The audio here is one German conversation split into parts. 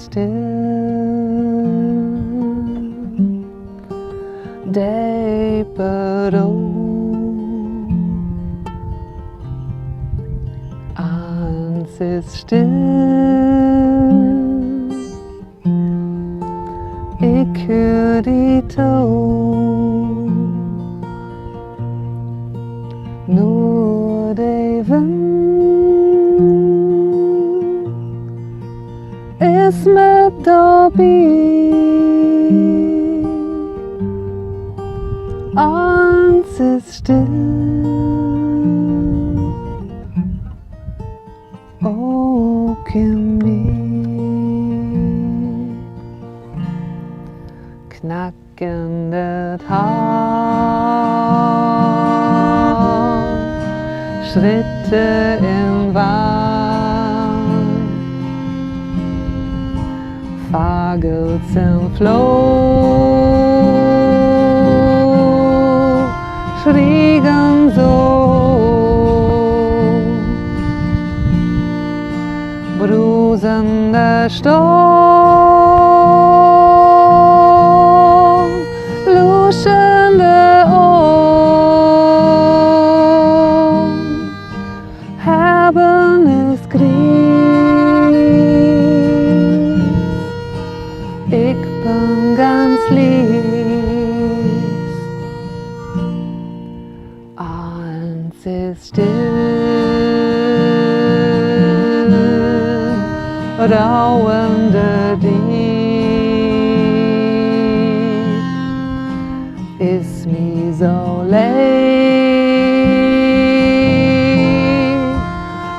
still, dapper Alles ist still, ich hör die Tau, nur der Wind ist mit dabei, alles ist still. Ook in mir knackende Haar, Schritte im Wald, Vogels im Floh, schriegen so. Brusender Sturm, luschende Ohren, haben ist Krieg, ich bin ganz lieb, alles ist still. Rauende Dieb ist mir so leid,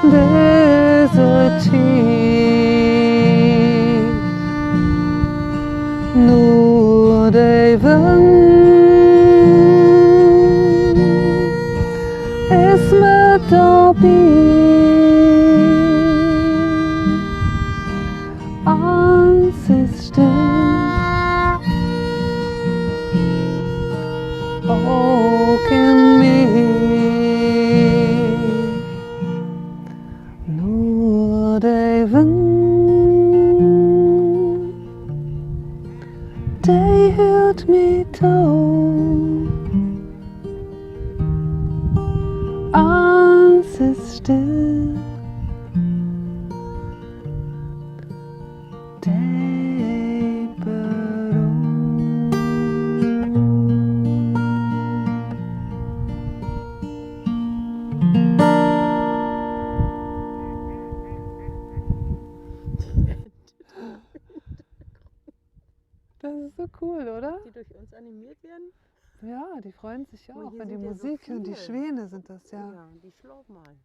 diese Zeit. Nur der Wind ist mit dabei. Alles ist still, auch in mir, nur der Wind, der hört mich tau, alles ist still. Das ist so cool, oder? Die durch uns animiert werden. Ja, die freuen sich ja auch, hier wenn die sind ja so Musik hören. Die viele. Schwäne sind das, ja. Ja, die schlafen mal.